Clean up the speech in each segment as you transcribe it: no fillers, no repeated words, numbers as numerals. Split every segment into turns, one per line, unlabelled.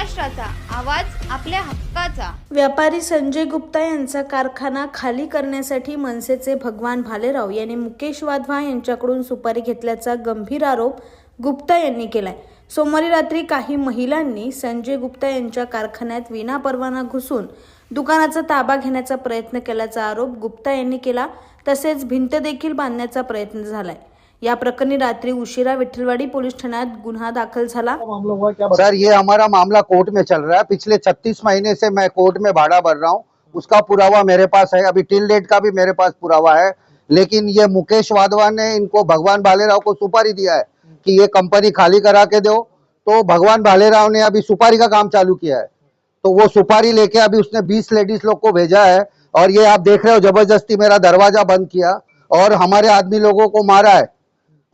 महाराष्ट्राचा आवाज आपल्या हक्काचा।
व्यापारी संजय गुप्ता यांचा कारखाना खाली करण्यासाठी मनसेचे भगवान भालेराव यांनी मुकेश वाधवा यांच्याकडून सुपारी घेतल्याचा गंभीर आरोप गुप्ता यांनी केलाय। सोमवारी रात्री काही महिलांनी संजय गुप्ता यांच्या कारखान्यात विनापरवाना घुसून दुकानाचा ताबा घेण्याचा प्रयत्न केल्याचा आरोप गुप्ता यांनी केला। तसेच भिंत देखील बांधण्याचा प्रयत्न झालाय। या प्रकरणी रात्रि उशिरा विठलवाड़ी पुलिस ठाण्यात गुन्हा दाखल झाला।
सर, ये हमारा मामला कोर्ट में चल रहा है। पिछले 36 महीने से मैं कोर्ट में भाड़ा भर रहा हूँ। उसका पुरावा मेरे पास है, अभी टिल डेट का भी मेरे पास पुरावा है। लेकिन ये मुकेश वाधवा ने इनको भगवान भालेराव को सुपारी दिया है कि ये कंपनी खाली करा के दो, तो भगवान भालेराव ने अभी सुपारी का काम चालू किया है। तो वो सुपारी लेके अभी उसने 20 लेडीज लोग को भेजा है और ये आप देख रहे हो जबरदस्ती मेरा दरवाजा बंद किया और हमारे आदमी लोगों को मारा है।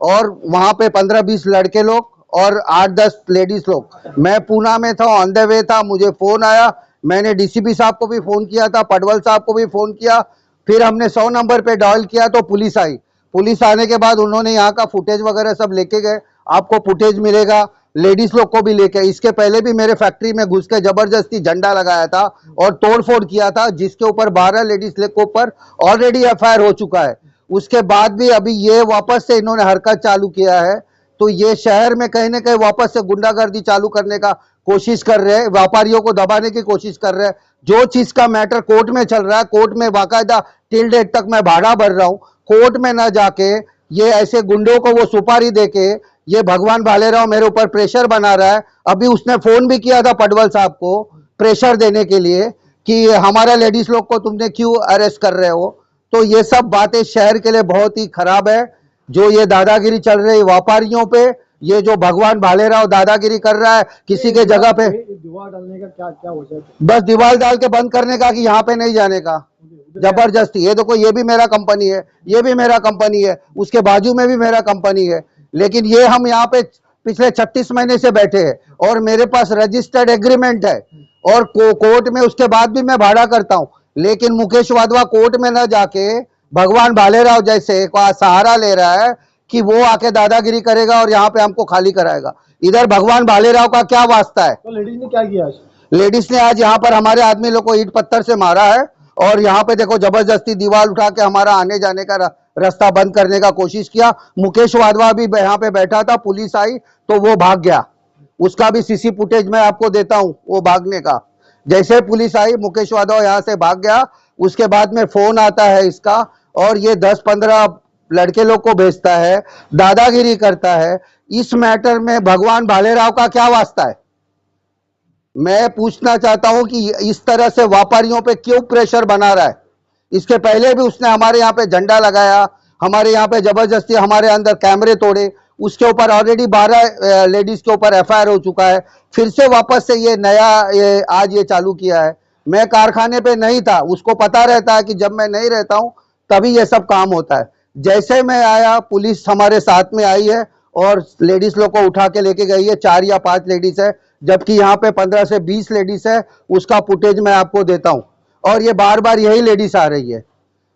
और वहां पे 15-20 लड़के लोग और 8-10 लेडीज लोग। मैं पूना में था, ऑन द वे था, मुझे फोन आया। मैंने डीसीपी साहब को भी फोन किया था, पटवल साहब को भी फोन किया। फिर हमने 100 नंबर पे डायल किया तो पुलिस आई। पुलिस आने के बाद उन्होंने यहाँ का फुटेज वगैरह सब लेके गए। आपको फुटेज मिलेगा, लेडीज लोग को भी लेके। इसके पहले भी मेरे फैक्ट्री में घुस के जबरदस्ती झंडा लगाया था और तोड़फोड़ किया था, जिसके ऊपर 12 लेडीज के ऊपर ऑलरेडी एफआईआर हो चुका है। उसके बाद भी अभी ये वापस से इन्होंने हरकत चालू किया है। तो ये शहर में कहीं ना कहीं वापस से गुंडागर्दी चालू करने का कोशिश कर रहे हैं, व्यापारियों को दबाने की कोशिश कर रहे हैं। जो चीज का मैटर कोर्ट में चल रहा है, कोर्ट में बाकायदा टिल डेट तक मैं भाड़ा भर रहा हूँ। कोर्ट में न जाके ये ऐसे गुंडों को वो सुपारी देके ये भगवान भालेराव मेरे ऊपर प्रेशर बना रहा है। अभी उसने फोन भी किया था पटवल साहब को प्रेशर देने के लिए कि हमारा लेडीज लोग को तुमने क्यों अरेस्ट कर रहे हो। तो ये सब बातें शहर के लिए बहुत ही खराब है। जो ये दादागिरी चल रही है व्यापारियों पे, ये जो भगवान भालेराव दादागिरी कर रहा है किसी के जगह पे,
दीवार डालने का क्या हो जाए?
बस दीवार डाल के बंद करने का कि यहाँ पे नहीं जाने का, जबरदस्ती। ये देखो, ये भी मेरा कंपनी है, ये भी मेरा कंपनी है, उसके बाजू में भी मेरा कंपनी है। लेकिन ये हम यहाँ पे पिछले 36 महीने से बैठे हैं और मेरे पास रजिस्टर्ड एग्रीमेंट है और कोर्ट में उसके बाद भी मैं भाड़ा करता हूँ। लेकिन मुकेश वाधवा कोर्ट में न जाके भगवान भालेराव जैसे का सहारा ले रहा है कि वो आके दादागिरी करेगा और यहाँ पे हमको खाली कराएगा। इधर भगवान भालेराव का क्या वास्ता है?
तो लेडीज ने क्या किया?
लेडीज ने आज यहाँ पर हमारे आदमी लोग को ईंट पत्थर से मारा है और यहाँ पे देखो जबरदस्ती दीवार उठा के हमारा आने जाने का रास्ता बंद करने का कोशिश किया। मुकेश वाधवा भी यहाँ पे बैठा था, पुलिस आई तो वो भाग गया। उसका भी सीसी फुटेज मैं आपको देता हूँ वो भागने का। जैसे पुलिस आई, मुकेश वाधवा यहाँ से भाग गया। उसके बाद में फोन आता है इसका और ये 10-15 लड़के लोग को भेजता है, दादागिरी करता है। इस मैटर में भगवान भालेराव का क्या वास्ता है? मैं पूछना चाहता हूं कि इस तरह से व्यापारियों पे क्यों प्रेशर बना रहा है? इसके पहले भी उसने हमारे यहाँ पे झंडा लगाया, हमारे यहाँ पे जबरदस्ती हमारे अंदर कैमरे तोड़े। उसके ऊपर ऑलरेडी 12 लेडीज के ऊपर एफआईआर हो चुका है। फिर से वापस से ये नया आज ये चालू किया है। मैं कारखाने पे नहीं था, उसको पता रहता है कि जब मैं नहीं रहता हूं तभी ये सब काम होता है। जैसे मैं आया, पुलिस हमारे साथ में आई है और लेडीज लोग को उठा के लेके गई है। 4 या 5 लेडीज है, जबकि यहाँ पे 15 से 20 लेडीज है। उसका फुटेज मैं आपको देता हूँ और ये बार बार यही लेडीज आ रही है।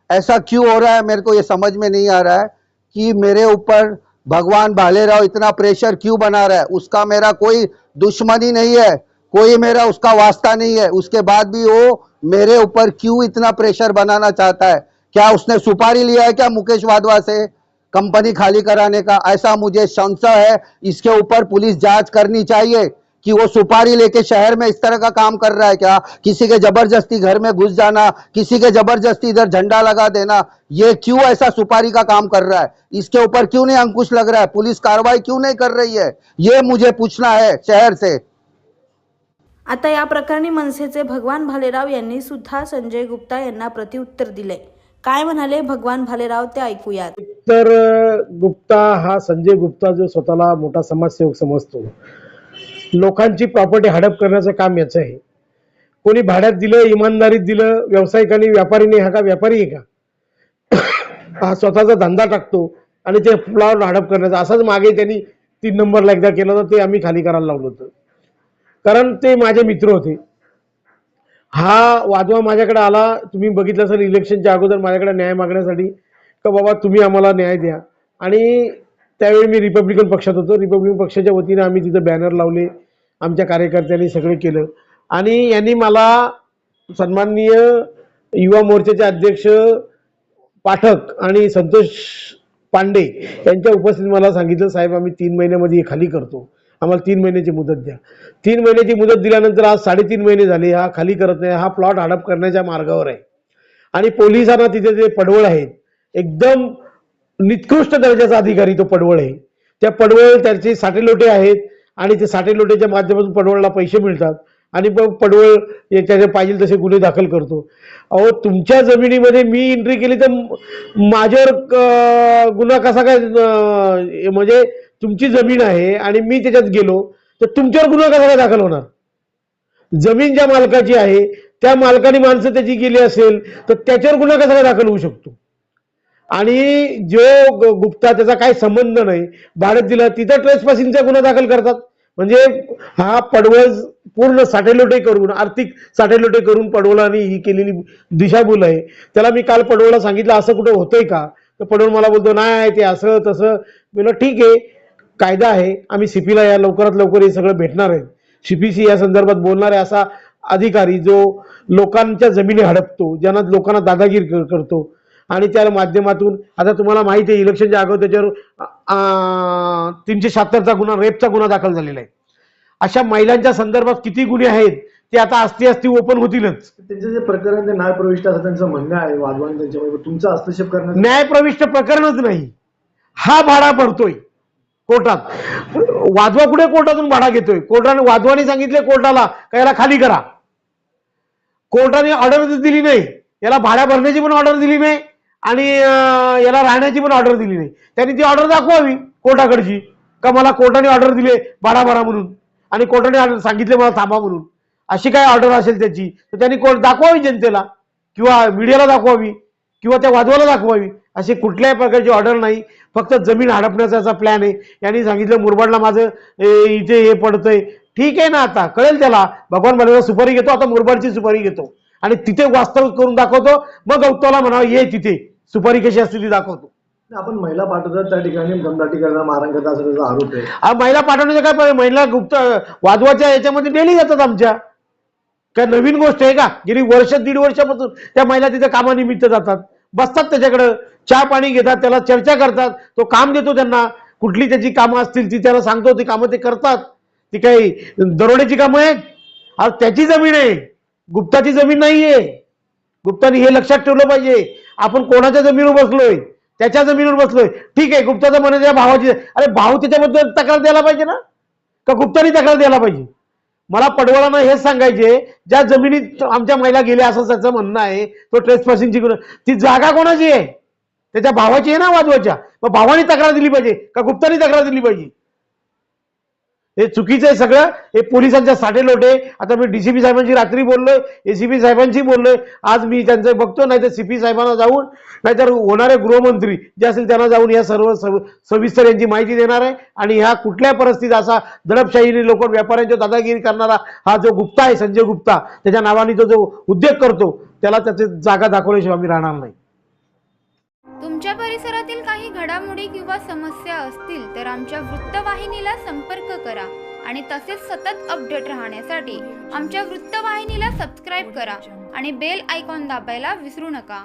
ऐसा क्यों हो रहा है मेरे को ये समझ में नहीं आ रहा है कि मेरे ऊपर भगवान भालेराव इतना प्रेशर क्यों बना रहा है। उसका मेरा कोई दुश्मनी नहीं है, कोई मेरा उसका वास्ता नहीं है। उसके बाद भी वो मेरे ऊपर क्यों इतना प्रेशर बनाना चाहता है? क्या उसने सुपारी लिया है क्या मुकेश वाधवा से कंपनी खाली कराने का? ऐसा मुझे संशय है। इसके ऊपर पुलिस जांच करनी चाहिए कि वो सुपारी लेके शहर में इस तरह का काम कर रहा है क्या? किसी के जबरदस्ती घर में घुस जाना, किसी के जबरदस्ती इधर झंडा लगा देना, ये क्यों ऐसा सुपारी का काम कर रहा है? इसके ऊपर क्यों नहीं अंकुश लग रहा है? पुलिस कार्रवाई क्यों नहीं कर रही है? ये मुझे पूछना है शहर से।
आता या प्रकरणी मनसेचे भगवान भालेराव यांनी सुद्धा संजय गुप्ता यांना प्रत्युत्तर दिले। काय म्हणाले भगवान भालेराव ते ऐकूयात।
तर गुप्ता हा संजय गुप्ता जो स्वतःला मोठा समाजसेवक समजतो, लोकांची प्रॉपर्टी हडप करण्याचं काम याचं आहे। कोणी भाड्यात दिलं, इमानदारीत दिलं, व्यावसायिकांनी, व्यापारीने, हा का व्यापारी आहे का? हा स्वतःचा धंदा टाकतो आणि ते प्लॉट हडप करण्याचा। असाच मागे त्यांनी 3 नंबरला एकदा केलं होतं, ते आम्ही खाली करायला लावलं होतं, कारण ते माझे मित्र होते। हा वादवा माझ्याकडे आला, तुम्ही बघितलं असेल इलेक्शनच्या अगोदर माझ्याकडे न्याय मागण्यासाठी, का बाबा तुम्ही आम्हाला न्याय द्या। आणि त्यावेळी मी रिपब्लिकन पक्षात होतो। रिपब्लिकन पक्षाच्या वतीने आम्ही तिथे बॅनर लावले, आमच्या कार्यकर्त्यांनी सगळं केलं आणि यांनी मला सन्माननीय युवा मोर्चाचे अध्यक्ष पाठक आणि संतोष पांडे यांच्या उपस्थितीत मला सांगितलं, साहेब आम्ही 3 महिन्यामध्ये हे खाली करतो, आम्हाला 3 महिन्याची मुदत द्या. 3 महिन्याची मुदत दिल्यानंतर आज 3.5 महिने झाले हा खाली करत नाही, हा प्लॉट हडप करण्याच्या मार्गावर आहे. आणि पोलिसांना तिथे जे पडवळ आहेत, एकदम निकृष्ट दर्जाचा अधिकारी तो पडवळ आहे. त्या पडवळ त्याचे साठेलोटे आहेत आणि ते साठेलोटेच्या माध्यमातून पडवळला पैसे मिळतात आणि मग पडवळ त्याचे पाहिजे तसे गुन्हे दाखल करतो. अहो तुमच्या जमिनीमध्ये मी एंट्री केली तर माझ्यावर गुन्हा कसा काय, म्हणजे तुमची जमीन आहे आणि मी त्याच्यात गेलो तर तुमच्यावर गुन्हा कसा काय दाखल होणार? जमीन ज्या मालकाची आहे त्या मालकाने माणसं त्याची गेली असेल तर त्याच्यावर गुन्हा कसा काय दाखल होऊ शकतो? आणि जो गुप्ता त्याचा काही संबंध नाही भाड्यात दिला तिथं ट्रेसपासिंगचा गुन्हा दाखल करतात. म्हणजे हा पडवळ पूर्ण साठेलोटे करून, आर्थिक साठेलोटे करून पडवळाने ही केलेली दिशाभूल आहे. त्याला मी काल पडवळला सांगितलं असं कुठं होतंय का, तर पडवळ मला बोलतो नाही ते असं तसं. म्हणलं ठीक आहे, कायदा आहे, आम्ही सीपीला या लवकरात लवकर हे सगळं भेटणार आहे. सीपीसी या संदर्भात बोलणार आहे असा अधिकारी जो लोकांच्या जमिनी हडपतो, ज्यांना लोकांना दादागिरी करतो आणि त्या माध्यमातून आता तुम्हाला माहिती आहे इलेक्शनच्या अगोदर त्याच्यावर 376चा गुन्हा, रेपचा गुन्हा दाखल झालेला आहे. अशा महिलांच्या संदर्भात किती गुन्हे आहेत ते आता असती ओपन होतीलच.
त्यांचं जे प्रकरण ते न्यायप्रविष्ट असं त्यांचं म्हणणं आहे, वादवान त्यांच्यामध्ये तुमचा हस्तक्षेप करण्याचं
न्यायप्रविष्ट प्रकरणच नाही, हा भाडा भरतोय कोर्टात. वादवा कुठे कोर्टातून भाडा घेतोय? कोर्टाने वादवाने सांगितले कोर्टाला का याला खाली करा, कोर्टाने ऑर्डर दिली नाही, याला भाड्या भरण्याची पण ऑर्डर दिली नाही आणि याला राहण्याची पण ऑर्डर दिली नाही. त्यांनी ती ऑर्डर दाखवावी कोर्टाकडची का मला कोर्टाने ऑर्डर दिले भाडा भरा म्हणून आणि कोर्टाने सांगितले मला थांबा म्हणून. अशी काय ऑर्डर असेल त्याची तर त्यांनी कोर्ट दाखवावी जनतेला किंवा मीडियाला दाखवावी किंवा त्या वादवाला दाखवावी. अशी कुठल्याही प्रकारची ऑर्डर नाही, फक्त जमीन हडपण्याचा प्लॅन आहे. यांनी सांगितलं मुरबाडला माझं इथे हे पडतंय, ठीक आहे ना, आता कळेल त्याला. भगवान भलेला सुपारी घेतो, आता मुरबाडची सुपारी घेतो आणि तिथे वास्तव करून दाखवतो, मग गौतमला म्हणावं ये तिथे सुपारी कशी असते ती दाखवतो.
आपण महिला पाठवतात त्या ठिकाणी दमदाटी करणं, मारण करतात असा त्याचा आरोप आहे.
हा महिला पाठवण्याचं काय पाहिजे? महिला गुप्त वादवाच्या याच्यामध्ये डेली जातात आमच्या. काय नवीन गोष्ट आहे का? गेली वर्ष 1.5 वर्षापासून त्या महिला तिथे कामानिमित्त जातात, बसतात त्याच्याकडं, चहा पाणी घेतात, त्याला चर्चा करतात, तो काम देतो त्यांना. कुठली त्याची कामं असतील ती त्याला सांगतो, ती कामं ते करतात. ती काही दरोड्याची कामं आहेत? आज त्याची जमीन आहे, गुप्ताची जमीन नाहीये. गुप्तानी हे लक्षात ठेवलं पाहिजे. आपण कोणाच्या जमिनीवर बसलोय? त्याच्या जमिनीवर बसलोय. ठीक आहे, गुप्ताचं म्हणे त्या भावाची, अरे भाऊ त्याच्याबद्दल तक्रार द्यायला पाहिजे ना, का गुप्तानी तक्रार द्यायला पाहिजे? मला पडवळांना हेच सांगायचे, ज्या जमिनीत आमच्या महिला गेल्या असं त्याचं म्हणणं आहे, तो ट्रेसपासिंगची ती जागा कोणाची आहे? त्याच्या भावाची आहे ना वादवाच्या. मग भावानी तक्रार दिली पाहिजे का गुप्तानी तक्रार दिली पाहिजे? हे चुकीचं आहे सगळं. हे पोलिसांच्या साठेलोटे. आता मी डीसीपी साहेबांशी रात्री बोललोय, एसीपी साहेबांशी बोललोय, आज मी त्यांचं बघतो, नाही तर सीपी साहेबांना जाऊन, नाहीतर होणारे गृहमंत्री जे असेल त्यांना जाऊन या सर्व सविस्तर यांची माहिती देणार आहे. आणि ह्या कुठल्या परिस्थितीत असा दडपशाहीने लोक व्यापाऱ्यांच्या दादागिरी करणारा हा जो गुप्ता आहे, संजय गुप्ता, त्याच्या नावाने तो जो उद्योग करतो, त्याला त्याची जागा दाखवल्याशिवाय आम्ही राहणार नाही.
तुमच्या परिसरातील काही घडामोडी किंवा समस्या असतील तर आमच्या वृत्तवाहिनीला संपर्क करा आणि तसेच सतत अपडेट राहण्यासाठी आमच्या वृत्तवाहिनीला सबस्क्राईब करा आणि बेल आयकॉन दाबायला विसरू नका.